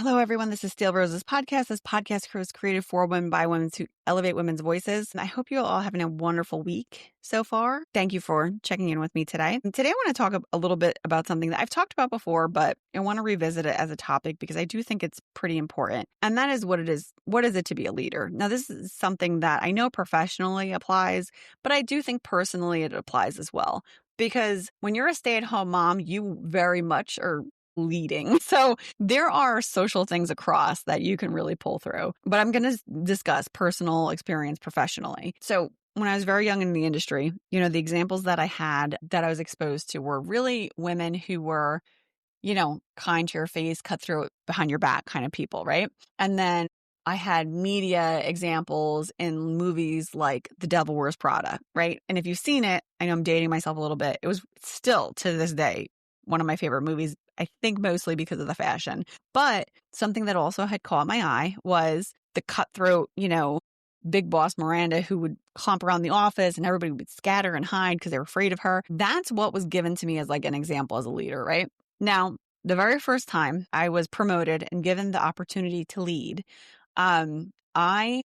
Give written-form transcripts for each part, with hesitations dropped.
Hello, everyone. This is Steel Rose's podcast. This podcast was created for women by women to elevate women's voices. And I hope you're all having a wonderful week so far. Thank you for checking in with me today. And today I want to talk a little bit about something that I've talked about before, but I want to revisit it as a topic because I do think it's pretty important. And that is what it is. What is it to be a leader? Now, this is something that I know professionally applies, but I do think personally it applies as well. Because when you're a stay-at-home mom, you very much are leading. So there are social things across that you can really pull through. But I'm going to discuss personal experience professionally. So when I was very young in the industry, the examples that I had that I was exposed to were really women who were, kind to your face, cutthroat behind your back kind of people, right? And then I had media examples in movies like The Devil Wears Prada, right? And if you've seen it, I know I'm dating myself a little bit. It was still to this day one of my favorite movies, I think mostly because of the fashion. But something that also had caught my eye was the cutthroat, big boss Miranda who would clump around the office and everybody would scatter and hide because they were afraid of her. That's what was given to me as like an example as a leader, right? Now, the very first time I was promoted and given the opportunity to lead, I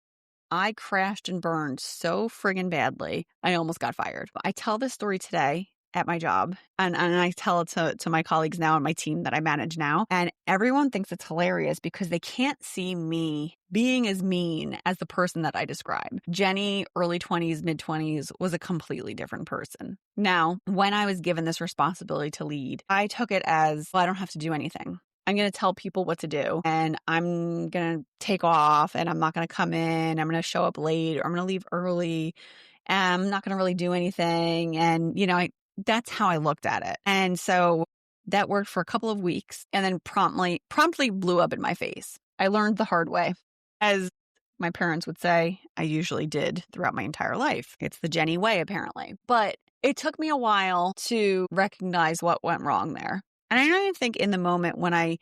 crashed and burned so friggin' badly, I almost got fired. I tell this story today at my job, and I tell it to my colleagues now and my team that I manage now, and everyone thinks it's hilarious because they can't see me being as mean as the person that I describe. Jenny, early 20s, mid 20s, was a completely different person. Now, when I was given this responsibility to lead, I took it as, well, I don't have to do anything. I'm going to tell people what to do, and I'm going to take off, and I'm not going to come in. I'm going to show up late, or I'm going to leave early. And I'm not going to really do anything. And, that's how I looked at it. And so that worked for a couple of weeks and then promptly blew up in my face. I learned the hard way. As my parents would say, I usually did throughout my entire life. It's the Jenny way, apparently. But it took me a while to recognize what went wrong there. And I don't even think in the moment when I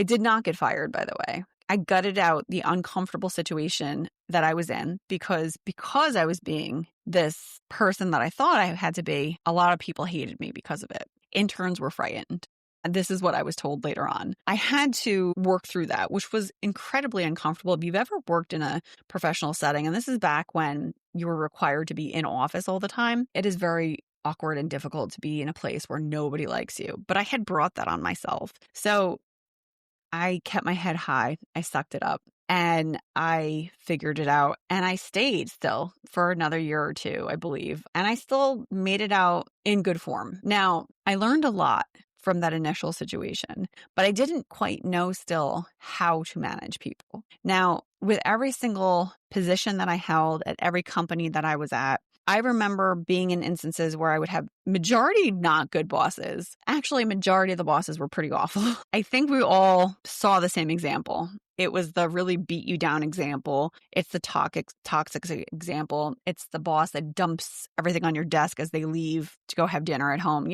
did not get fired, by the way. I gutted out the uncomfortable situation that I was in because I was being this person that I thought I had to be. A lot of people hated me because of it. Interns were frightened. And this is what I was told later on. I had to work through that, which was incredibly uncomfortable. If you've ever worked in a professional setting, and this is back when you were required to be in office all the time, it is very awkward and difficult to be in a place where nobody likes you. But I had brought that on myself. So I kept my head high. I sucked it up and I figured it out, and I stayed still for another year or two, I believe. And I still made it out in good form. Now, I learned a lot from that initial situation, but I didn't quite know still how to manage people. Now, with every single position that I held at every company that I was at, I remember being in instances where I would have majority not good bosses. Actually, majority of the bosses were pretty awful. I think we all saw the same example. It was the really beat you down example. It's the toxic example. It's the boss that dumps everything on your desk as they leave to go have dinner at home.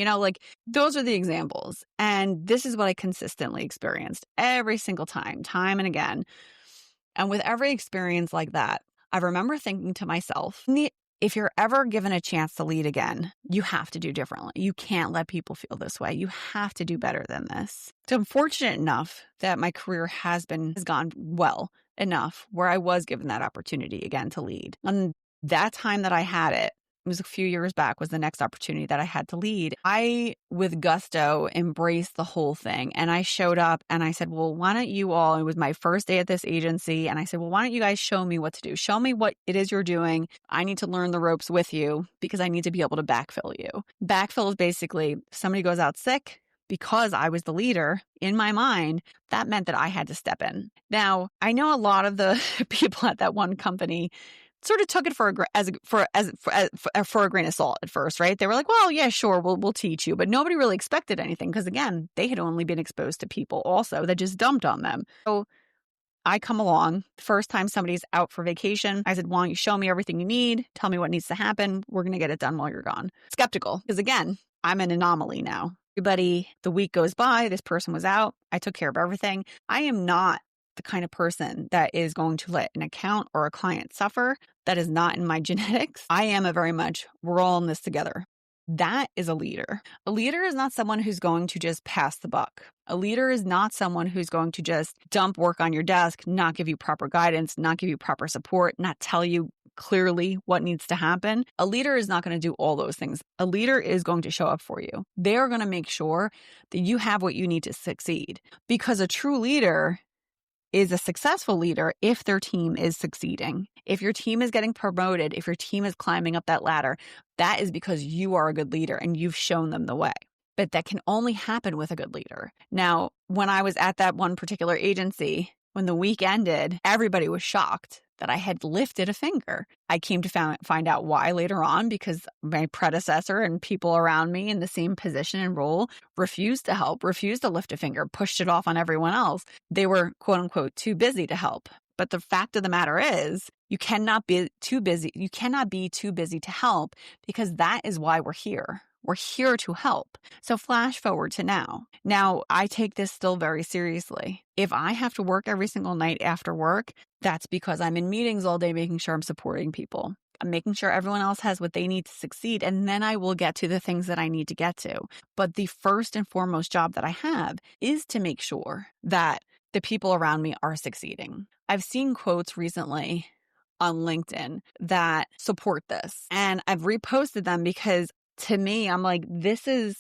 Those are the examples. And this is what I consistently experienced every single time and again. And with every experience like that, I remember thinking to myself, if you're ever given a chance to lead again, you have to do differently. You can't let people feel this way. You have to do better than this. So I'm fortunate enough that my career has gone well enough where I was given that opportunity again to lead. And that time that I had it was a few years back, was the next opportunity that I had to lead. I, with gusto, embraced the whole thing. And I showed up and I said, well, why don't you all, it was my first day at this agency. And I said, well, why don't you guys show me what to do? Show me what it is you're doing. I need to learn the ropes with you because I need to be able to backfill you. Backfill is basically somebody goes out sick. Because I was the leader in my mind, that meant that I had to step in. Now, I know a lot of the people at that one company sort of took it for a grain of salt at first, right? They were like, well, yeah, sure, we'll teach you. But nobody really expected anything because, again, they had only been exposed to people also that just dumped on them. So I come along, the first time somebody's out for vacation, I said, why don't you show me everything you need? Tell me what needs to happen. We're going to get it done while you're gone. Skeptical, because again, I'm an anomaly now. The week goes by, this person was out. I took care of everything. I am not the kind of person that is going to let an account or a client suffer. That is not in my genetics. I am a very much, we're all in this together. That is a leader. A leader is not someone who's going to just pass the buck. A leader is not someone who's going to just dump work on your desk, not give you proper guidance, not give you proper support, not tell you clearly what needs to happen. A leader is not going to do all those things. A leader is going to show up for you. They are going to make sure that you have what you need to succeed, because a true leader is a successful leader if their team is succeeding. If your team is getting promoted, if your team is climbing up that ladder, that is because you are a good leader and you've shown them the way. But that can only happen with a good leader. Now, when I was at that one particular agency, when the week ended, everybody was shocked that I had lifted a finger. I came to find out why later on, because my predecessor and people around me in the same position and role refused to help, refused to lift a finger, pushed it off on everyone else. They were, quote unquote, too busy to help. But the fact of the matter is, you cannot be too busy. You cannot be too busy to help, because that is why we're here. We're here to help. So flash forward to now. Now, I take this still very seriously. If I have to work every single night after work, that's because I'm in meetings all day making sure I'm supporting people. I'm making sure everyone else has what they need to succeed, and then I will get to the things that I need to get to. But the first and foremost job that I have is to make sure that the people around me are succeeding. I've seen quotes recently on LinkedIn that support this, and I've reposted them because to me, I'm like, this is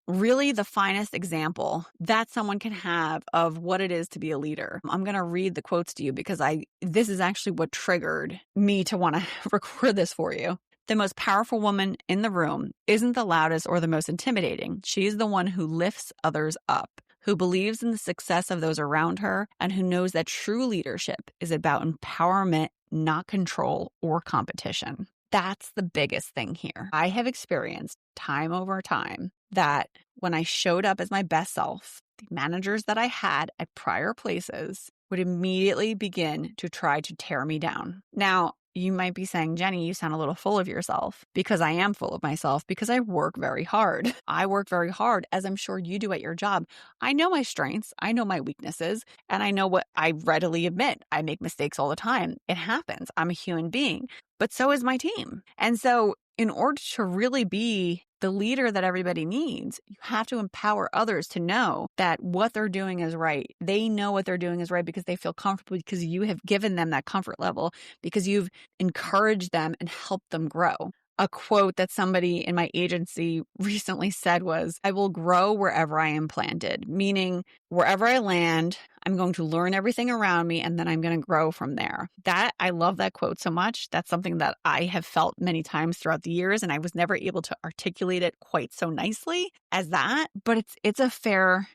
really the finest example that someone can have of what it is to be a leader. I'm going to read the quotes to you because this is actually what triggered me to want to record this for you. The most powerful woman in the room isn't the loudest or the most intimidating. She's the one who lifts others up, who believes in the success of those around her, and who knows that true leadership is about empowerment, not control or competition. That's the biggest thing here. I have experienced time over time that when I showed up as my best self, the managers that I had at prior places would immediately begin to try to tear me down. Now, you might be saying, Jenny, you sound a little full of yourself, because I am full of myself, because I work very hard. I work very hard, as I'm sure you do at your job. I know my strengths, I know my weaknesses, and I know what I readily admit. I make mistakes all the time. It happens. I'm a human being, but so is my team. And so in order to really be the leader that everybody needs, you have to empower others to know that what they're doing is right. They know what they're doing is right because they feel comfortable, because you have given them that comfort level, because you've encouraged them and helped them grow. A quote that somebody in my agency recently said was, I will grow wherever I am planted, meaning wherever I land, I'm going to learn everything around me, and then I'm going to grow from there. I love that quote so much. That's something that I have felt many times throughout the years, and I was never able to articulate it quite so nicely as that. But it's a fair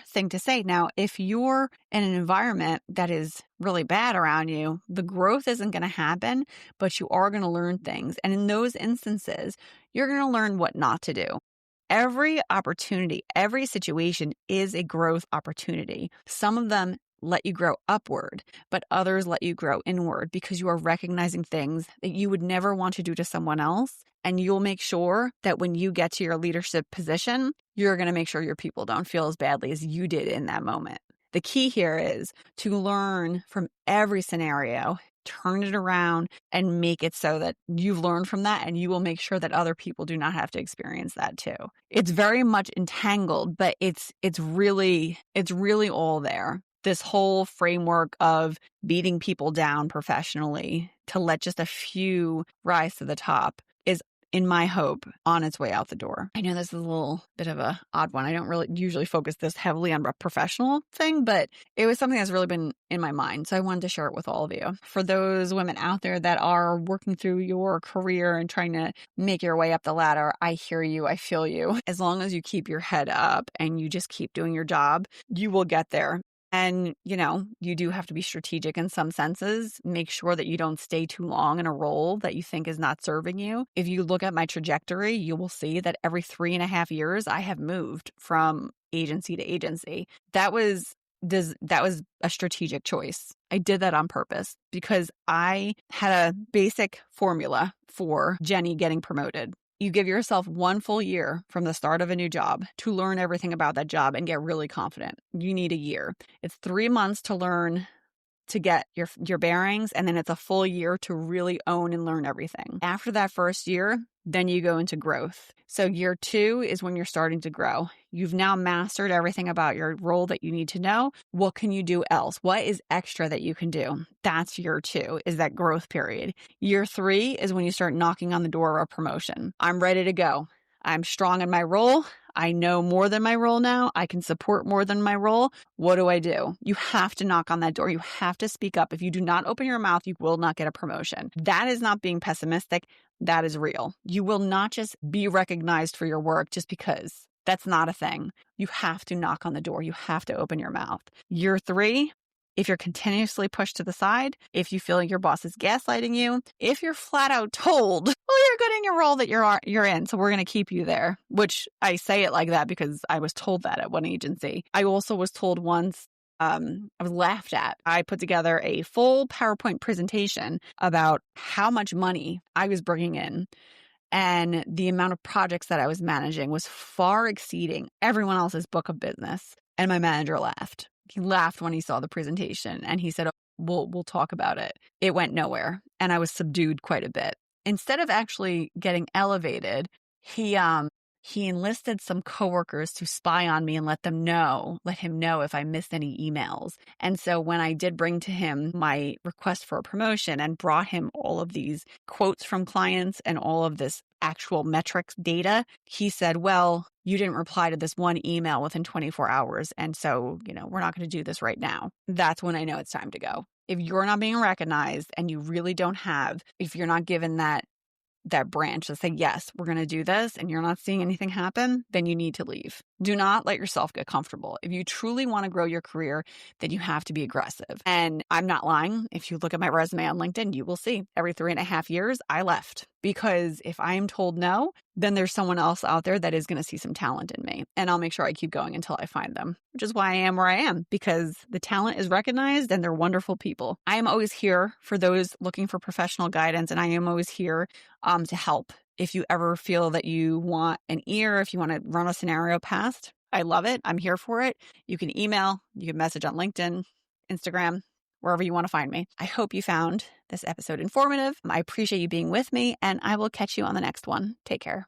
thing to say. Now, if you're in an environment that is really bad around you, the growth isn't going to happen, but you are going to learn things. And in those instances, you're going to learn what not to do. Every opportunity, every situation is a growth opportunity. Some of them let you grow upward, but others let you grow inward, because you are recognizing things that you would never want to do to someone else. And you'll make sure that when you get to your leadership position, you're going to make sure your people don't feel as badly as you did in that moment. The key here is to learn from every scenario, turn it around, and make it so that you've learned from that, and you will make sure that other people do not have to experience that too. It's very much entangled, but it's really all there. This whole framework of beating people down professionally to let just a few rise to the top is, in my hope, on its way out the door. I know this is a little bit of an odd one. I don't really usually focus this heavily on a professional thing, but it was something that's really been in my mind. So I wanted to share it with all of you. For those women out there that are working through your career and trying to make your way up the ladder, I hear you. I feel you. As long as you keep your head up and you just keep doing your job, you will get there. And, you do have to be strategic in some senses. Make sure that you don't stay too long in a role that you think is not serving you. If you look at my trajectory, you will see that every 3.5 years, I have moved from agency to agency. That was a strategic choice. I did that on purpose because I had a basic formula for Jenny getting promoted. You give yourself 1 full year from the start of a new job to learn everything about that job and get really confident. You need a year. It's 3 months to learn to get your bearings, and then it's a full year to really own and learn everything. After that first year, then you go into growth. So year 2 is when you're starting to grow. You've now mastered everything about your role that you need to know. What can you do else? What is extra that you can do? That's year 2, is that growth period. Year 3 is when you start knocking on the door of a promotion. I'm ready to go. I'm strong in my role. I know more than my role now. I can support more than my role. What do? You have to knock on that door. You have to speak up. If you do not open your mouth, you will not get a promotion. That is not being pessimistic. That is real. You will not just be recognized for your work just because. That's not a thing. You have to knock on the door. You have to open your mouth. Year 3, if you're continuously pushed to the side, if you feel like your boss is gaslighting you, if you're flat out told, well, you're good in your role that you're in, so we're going to keep you there, which I say it like that because I was told that at one agency. I also was told once, I was laughed at. I put together a full PowerPoint presentation about how much money I was bringing in, and the amount of projects that I was managing was far exceeding everyone else's book of business. And my manager laughed. He laughed when he saw the presentation, and he said, oh, we'll talk about it. It went nowhere, and I was subdued quite a bit. Instead of actually getting elevated, he enlisted some coworkers to spy on me and let him know if I missed any emails. And so when I did bring to him my request for a promotion and brought him all of these quotes from clients and all of this actual metrics data, he said, well, you didn't reply to this one email within 24 hours. And so, we're not going to do this right now. That's when I know it's time to go. If you're not being recognized and you really don't if you're not given that branch to say, yes, we're going to do this, and you're not seeing anything happen, then you need to leave. Do not let yourself get comfortable. If you truly want to grow your career, then you have to be aggressive. And I'm not lying. If you look at my resume on LinkedIn, you will see every 3.5 years, I left. Because if I am told no, then there's someone else out there that is going to see some talent in me. And I'll make sure I keep going until I find them, which is why I am where I am, because the talent is recognized and they're wonderful people. I am always here for those looking for professional guidance, and I am always here to help. If you ever feel that you want an ear, if you want to run a scenario past, I love it. I'm here for it. You can email, you can message on LinkedIn, Instagram, wherever you want to find me. I hope you found this episode informative. I appreciate you being with me, and I will catch you on the next one. Take care.